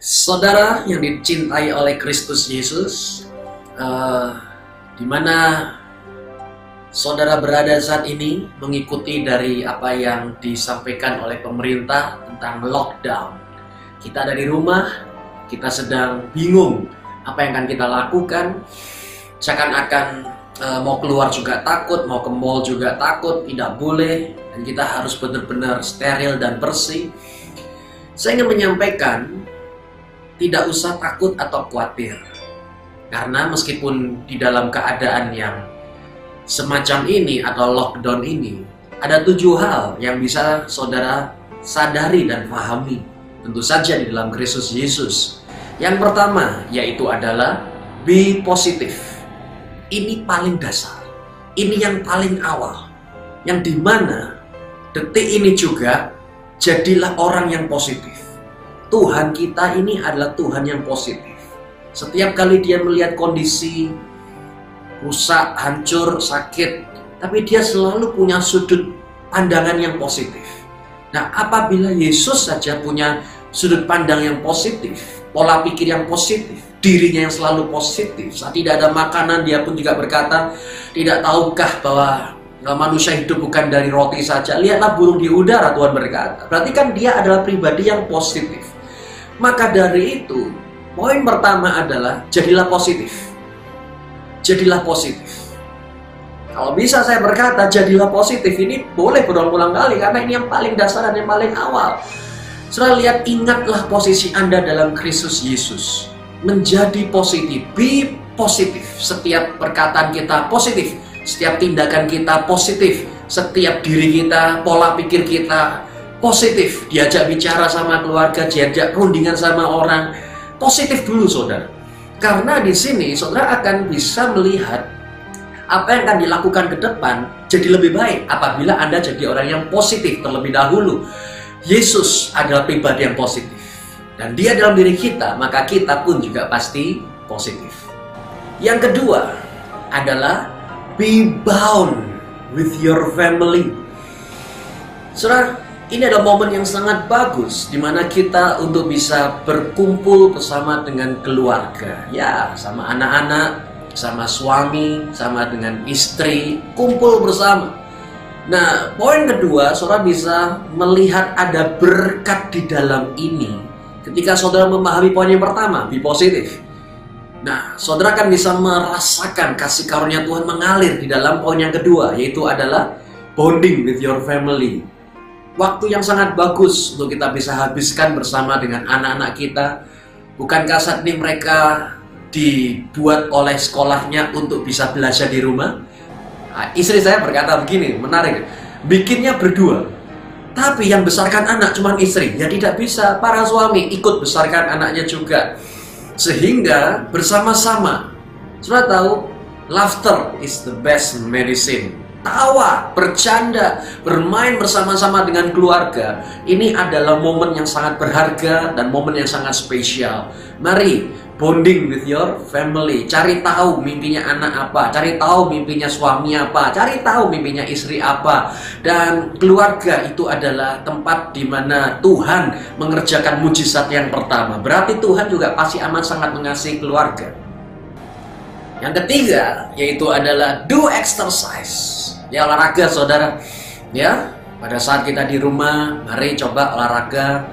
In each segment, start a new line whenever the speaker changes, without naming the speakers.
Saudara yang dicintai oleh Kristus Yesus, di mana saudara berada saat ini mengikuti dari apa yang disampaikan oleh pemerintah tentang lockdown. Kita ada di rumah, kita sedang bingung apa yang akan kita lakukan. Seakan-akan mau keluar juga takut, mau ke mall juga takut, tidak boleh, dan kita harus benar-benar steril dan bersih. Saya ingin menyampaikan, tidak usah takut atau khawatir, karena meskipun di dalam keadaan yang semacam ini atau lockdown ini, ada 7 hal yang bisa saudara sadari dan pahami, tentu saja di dalam Kristus Yesus. Yang pertama yaitu adalah be positive. Ini paling dasar, ini yang paling awal, yang dimana detik ini juga jadilah orang yang positif. Tuhan kita ini adalah Tuhan yang positif. Setiap kali dia melihat kondisi rusak, hancur, sakit, tapi dia selalu punya sudut pandangan yang positif. Nah, apabila Yesus saja punya sudut pandang yang positif, pola pikir yang positif, dirinya yang selalu positif, saat tidak ada makanan dia pun juga berkata, tidak tahukah bahwa manusia hidup bukan dari roti saja, lihatlah burung di udara, Tuhan berkata. Berarti kan dia adalah pribadi yang positif. Maka dari itu, poin pertama adalah jadilah positif. Jadilah positif. Kalau bisa saya berkata jadilah positif, ini boleh berulang-ulang kali, karena ini yang paling dasar dan yang paling awal. Saudara lihat, ingatlah posisi Anda dalam Kristus Yesus. Menjadi positif, be positif. Setiap perkataan kita positif, setiap tindakan kita positif, setiap diri kita, pola pikir kita positif. Diajak bicara sama keluarga, diajak rundingan sama orang, positif dulu saudara. Karena di sini saudara akan bisa melihat apa yang akan dilakukan ke depan jadi lebih baik apabila Anda jadi orang yang positif terlebih dahulu. Yesus adalah pribadi yang positif, dan dia dalam diri kita, maka kita pun juga pasti positif. Yang kedua adalah be bound with your family. Saudara, ini adalah momen yang sangat bagus di mana kita untuk bisa berkumpul bersama dengan keluarga, ya, sama anak-anak, sama suami, sama dengan istri, kumpul bersama. Nah, poin kedua, saudara bisa melihat ada berkat di dalam ini ketika saudara memahami poin yang pertama, be positif. Nah, saudara akan bisa merasakan kasih karunia Tuhan mengalir di dalam poin yang kedua, yaitu adalah bonding with your family. Waktu yang sangat bagus untuk kita bisa habiskan bersama dengan anak-anak kita. Bukankah saat ini mereka dibuat oleh sekolahnya untuk bisa belajar di rumah? Nah, istri saya berkata begini, menarik, bikinnya berdua, tapi yang besarkan anak cuma istri. Ya tidak bisa, para suami ikut besarkan anaknya juga, sehingga bersama-sama. Sudah tahu, laughter is the best medicine. Tawa, bercanda, bermain bersama-sama dengan keluarga, ini adalah momen yang sangat berharga dan momen yang sangat spesial. Mari bonding with your family. Cari tahu mimpinya anak apa, cari tahu mimpinya suami apa, cari tahu mimpinya istri apa. Dan keluarga itu adalah tempat di mana Tuhan mengerjakan mujizat yang pertama. Berarti Tuhan juga pasti amat sangat mengasihi keluarga. Yang ketiga yaitu adalah do exercise. Ya, olahraga saudara. Ya, pada saat kita di rumah, mari coba olahraga.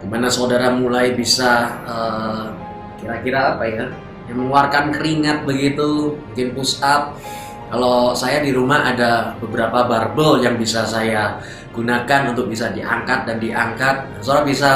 Dimana saudara mulai bisa kira-kira apa ya, yang mengeluarkan keringat begitu, mungkin push up. Kalau saya di rumah ada beberapa barbel yang bisa saya gunakan untuk bisa diangkat dan diangkat. Saudara bisa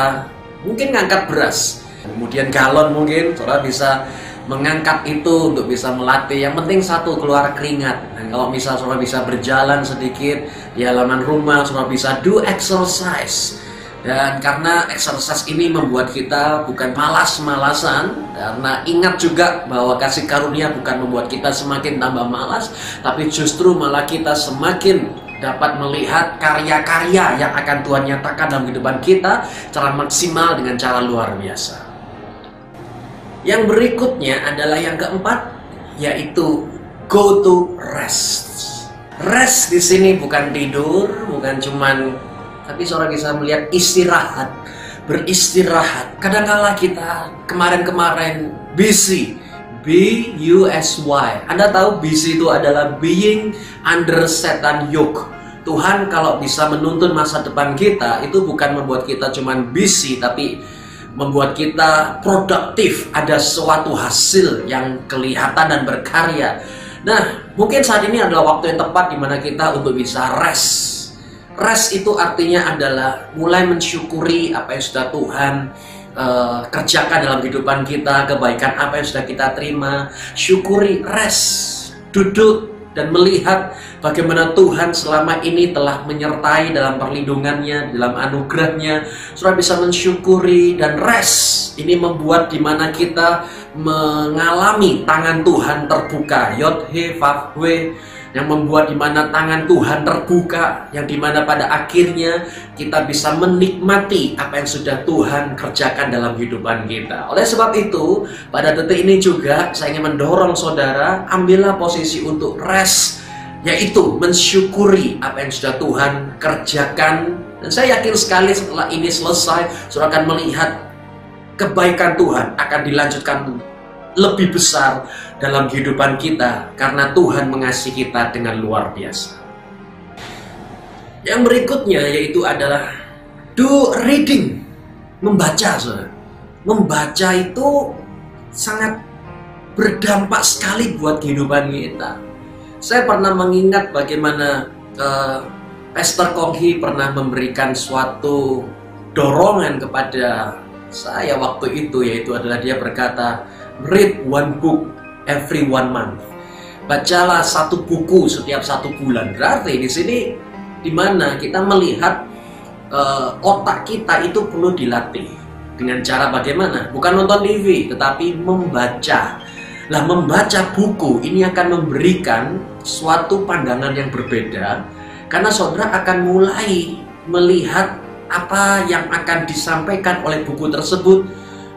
mungkin ngangkat beras, kemudian galon mungkin, saudara bisa mengangkat itu untuk bisa melatih. Yang penting satu, keluar keringat. Dan kalau misal saudara bisa berjalan sedikit di halaman rumah, saudara bisa do exercise. Dan karena exercise ini membuat kita bukan malas-malasan, karena ingat juga bahwa kasih karunia bukan membuat kita semakin tambah malas, tapi justru malah kita semakin dapat melihat karya-karya yang akan Tuhan nyatakan dalam kehidupan kita secara maksimal dengan cara luar biasa. Yang berikutnya adalah yang keempat, yaitu go to rest. Rest di sini bukan tidur, bukan cuman, tapi saudara bisa melihat istirahat. beristirahat. Kadang-kala kita kemarin-kemarin busy, B-U-S-Y. Anda tahu busy itu adalah being under Satan yoke. Tuhan kalau bisa menuntun masa depan kita, itu bukan membuat kita cuman busy, tapi membuat kita produktif, ada suatu hasil yang kelihatan dan berkarya. Nah, mungkin saat ini adalah waktu yang tepat di mana kita untuk bisa rest. Rest itu artinya adalah mulai mensyukuri apa yang sudah Tuhan kerjakan dalam kehidupan kita, kebaikan apa yang sudah kita terima. Syukuri, rest, duduk dan melihat bagaimana Tuhan selama ini telah menyertai dalam perlindungannya, dalam anugerahnya. Saudara bisa mensyukuri dan rest. Ini membuat dimana kita mengalami tangan Tuhan terbuka, Yod He Vav He, yang membuat dimana tangan Tuhan terbuka, yang dimana pada akhirnya kita bisa menikmati apa yang sudah Tuhan kerjakan dalam kehidupan kita. Oleh sebab itu, pada detik ini juga saya ingin mendorong saudara, ambillah posisi untuk rest, yaitu mensyukuri apa yang sudah Tuhan kerjakan. Dan saya yakin sekali setelah ini selesai, saudara akan melihat kebaikan Tuhan akan dilanjutkan lebih besar dalam kehidupan kita karena Tuhan mengasihi kita dengan luar biasa. Yang berikutnya yaitu adalah do reading, membaca, saudara. Membaca itu sangat berdampak sekali buat kehidupan kita. Saya pernah mengingat bagaimana Pastor Konghi pernah memberikan suatu dorongan kepada saya waktu itu, yaitu adalah dia berkata, read one book every 1 month. Bacalah satu buku setiap 1 bulan. Berarti di sini dimana kita melihat otak kita itu perlu dilatih dengan cara bagaimana? Bukan nonton TV, tetapi membaca. Nah, membaca buku ini akan memberikan suatu pandangan yang berbeda, karena saudara akan mulai melihat apa yang akan disampaikan oleh buku tersebut.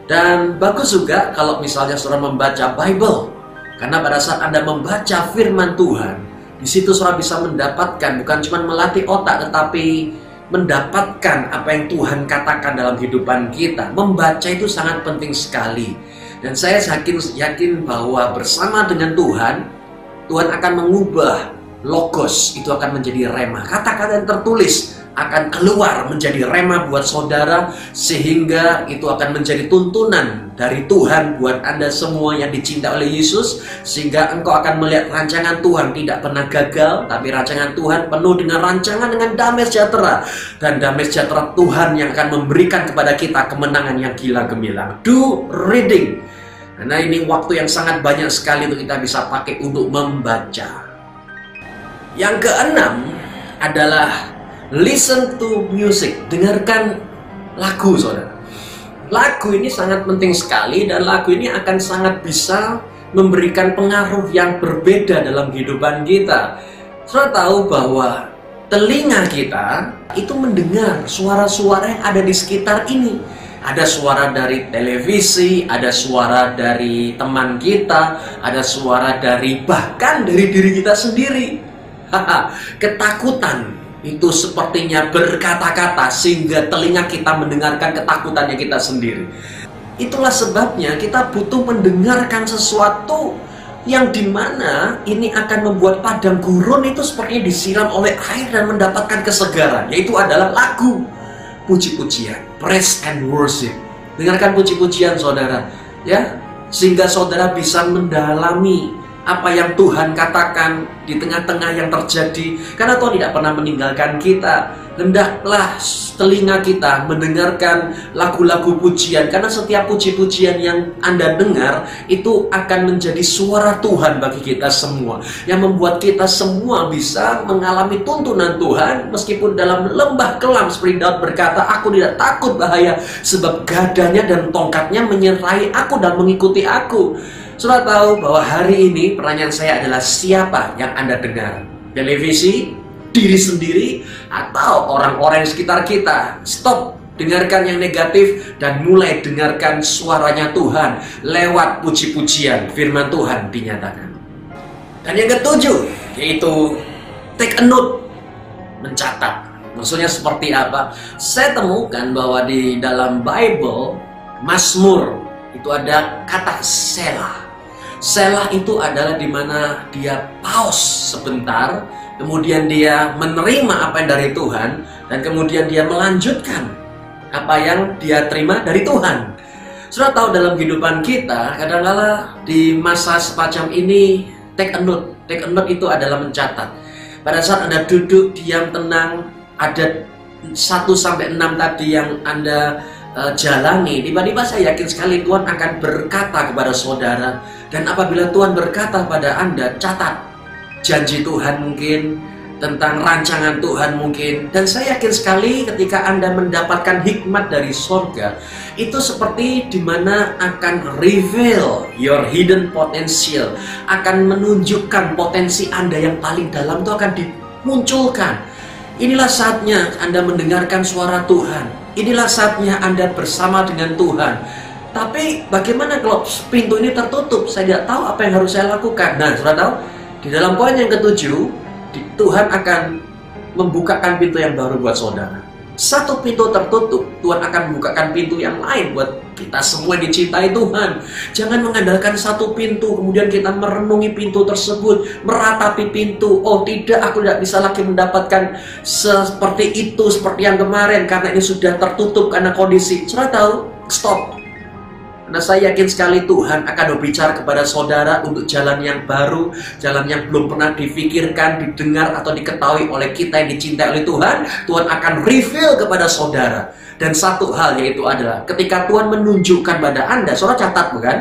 Dan bagus juga kalau misalnya saudara membaca Bible, karena pada saat Anda membaca firman Tuhan, di situ saudara bisa mendapatkan bukan cuma melatih otak, tetapi mendapatkan apa yang Tuhan katakan dalam kehidupan kita. Membaca itu sangat penting sekali. Dan saya yakin bahwa bersama dengan Tuhan, Tuhan akan mengubah logos itu akan menjadi rema. Kata-kata yang tertulis akan keluar menjadi rema buat saudara, sehingga itu akan menjadi tuntunan dari Tuhan buat Anda semua yang dicinta oleh Yesus, sehingga engkau akan melihat rancangan Tuhan tidak pernah gagal, tapi rancangan Tuhan penuh dengan rancangan dengan damai sejahtera, dan damai sejahtera Tuhan yang akan memberikan kepada kita kemenangan yang gila gemilang. Do reading, karena ini waktu yang sangat banyak sekali untuk kita bisa pakai untuk membaca. Yang keenam adalah listen to music, dengarkan lagu, saudara. Lagu ini sangat penting sekali, dan lagu ini akan sangat bisa memberikan pengaruh yang berbeda dalam kehidupan kita. Saudara tahu bahwa telinga kita itu mendengar suara-suara yang ada di sekitar ini. Ada suara dari televisi, ada suara dari teman kita, ada suara dari bahkan dari diri kita sendiri. Ketakutan itu sepertinya berkata-kata sehingga telinga kita mendengarkan ketakutannya kita sendiri. Itulah sebabnya kita butuh mendengarkan sesuatu yang dimana ini akan membuat padang gurun itu sepertinya disiram oleh air dan mendapatkan kesegaran, yaitu adalah lagu, puji-pujian, praise and worship. Dengarkan puji-pujian, saudara, ya, sehingga saudara bisa mendalami apa yang Tuhan katakan di tengah-tengah yang terjadi. Karena Tuhan tidak pernah meninggalkan kita. Hendaklah telinga kita mendengarkan lagu-lagu pujian, karena setiap puji-pujian yang Anda dengar itu akan menjadi suara Tuhan bagi kita semua, yang membuat kita semua bisa mengalami tuntunan Tuhan. Meskipun dalam lembah kelam, seperti Daud berkata, aku tidak takut bahaya, sebab gadanya dan tongkatnya menyertai aku dan mengikuti aku. Saudara tahu bahwa hari ini pertanyaan saya adalah, siapa yang Anda dengar? Televisi, diri sendiri, atau orang-orang di sekitar kita? Stop, dengarkan yang negatif dan mulai dengarkan suaranya Tuhan lewat puji-pujian firman Tuhan dinyatakan. Dan yang ketujuh, yaitu take a note, mencatat. Maksudnya seperti apa? Saya temukan bahwa di dalam Bible, Mazmur itu ada kata Selah. Selah itu adalah dimana dia pause sebentar, kemudian dia menerima apa yang dari Tuhan, dan kemudian dia melanjutkan apa yang dia terima dari Tuhan. Sudah tahu dalam kehidupan kita, kadang-kala di masa semacam ini, take a note. Take a note itu adalah mencatat. Pada saat Anda duduk, diam, tenang, ada 1-6 tadi yang Anda jalani, tiba-tiba saya yakin sekali Tuhan akan berkata kepada saudara. Dan apabila Tuhan berkata pada Anda, catat janji Tuhan mungkin, tentang rancangan Tuhan mungkin. Dan saya yakin sekali ketika Anda mendapatkan hikmat dari surga, itu seperti dimana akan reveal your hidden potential, akan menunjukkan potensi Anda yang paling dalam itu akan dimunculkan. Inilah saatnya Anda mendengarkan suara Tuhan, inilah saatnya Anda bersama dengan Tuhan. Tapi bagaimana kalau pintu ini tertutup? Saya tidak tahu apa yang harus saya lakukan. Nah, sudah tahu, di dalam poin yang ketujuh, Tuhan akan membukakan pintu yang baru buat saudara. Satu pintu tertutup, Tuhan akan membukakan pintu yang lain buat kita semua yang dicintai Tuhan. Jangan mengandalkan satu pintu, kemudian kita merenungi pintu tersebut, meratapi pintu. Oh tidak, aku tidak bisa lagi mendapatkan seperti itu, seperti yang kemarin, karena ini sudah tertutup karena kondisi. Sudah tahu? Stop. Karena saya yakin sekali Tuhan akan berbicara kepada saudara untuk jalan yang baru, jalan yang belum pernah difikirkan, didengar, atau diketahui oleh kita yang dicintai oleh Tuhan. Tuhan akan reveal kepada saudara. Dan satu hal yaitu adalah ketika Tuhan menunjukkan pada Anda, saudara catat bukan?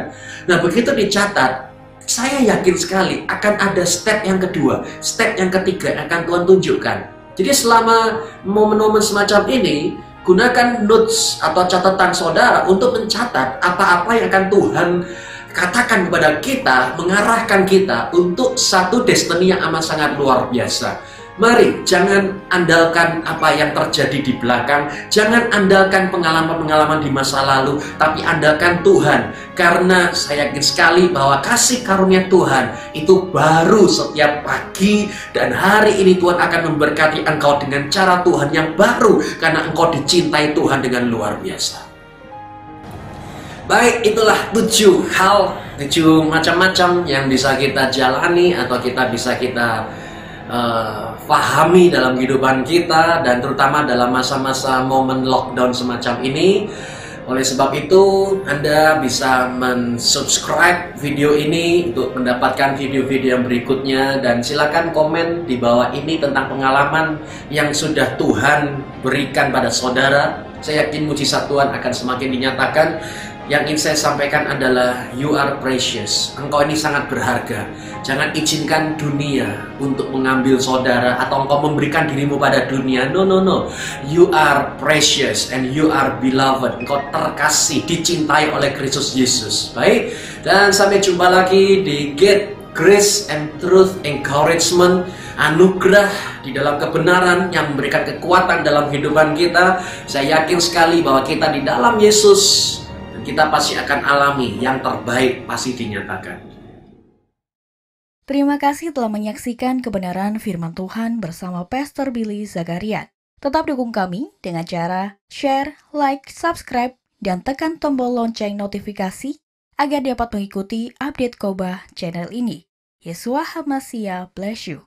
Nah begitu dicatat, saya yakin sekali akan ada step yang kedua, step yang ketiga yang akan Tuhan tunjukkan. Jadi selama momen-momen semacam ini, gunakan notes atau catatan saudara untuk mencatat apa-apa yang akan Tuhan katakan kepada kita, mengarahkan kita untuk satu destiny yang amat sangat luar biasa. Mari, jangan andalkan apa yang terjadi di belakang, jangan andalkan pengalaman-pengalaman di masa lalu, tapi andalkan Tuhan. Karena saya yakin sekali bahwa kasih karunia Tuhan itu baru setiap pagi, dan hari ini Tuhan akan memberkati engkau dengan cara Tuhan yang baru, karena engkau dicintai Tuhan dengan luar biasa. Baik, itulah 7 hal, 7 macam-macam yang bisa kita jalani atau kita bisa pahami dalam kehidupan kita, dan terutama dalam masa-masa momen lockdown semacam ini. Oleh sebab itu, Anda bisa mensubscribe video ini untuk mendapatkan video-video yang berikutnya, dan silakan komen di bawah ini tentang pengalaman yang sudah Tuhan berikan pada saudara. Saya yakin mujizat Tuhan akan semakin dinyatakan. Yang ingin saya sampaikan adalah you are precious. Engkau ini sangat berharga. Jangan izinkan dunia untuk mengambil saudara, atau engkau memberikan dirimu pada dunia. No. You are precious and you are beloved. Engkau terkasih, dicintai oleh Kristus Yesus. Baik, dan sampai jumpa lagi di Get Grace and Truth Encouragement. Anugerah di dalam kebenaran yang memberikan kekuatan dalam kehidupan kita. Saya yakin sekali bahwa kita di dalam Yesus, kita pasti akan alami yang terbaik pasti dinyatakan.
Terima kasih telah menyaksikan kebenaran firman Tuhan bersama Pastor Billy Zacharias. Tetap dukung kami dengan cara share, like, subscribe, dan tekan tombol lonceng notifikasi agar dapat mengikuti update khotbah channel ini. Yesua HaMashiach bless you.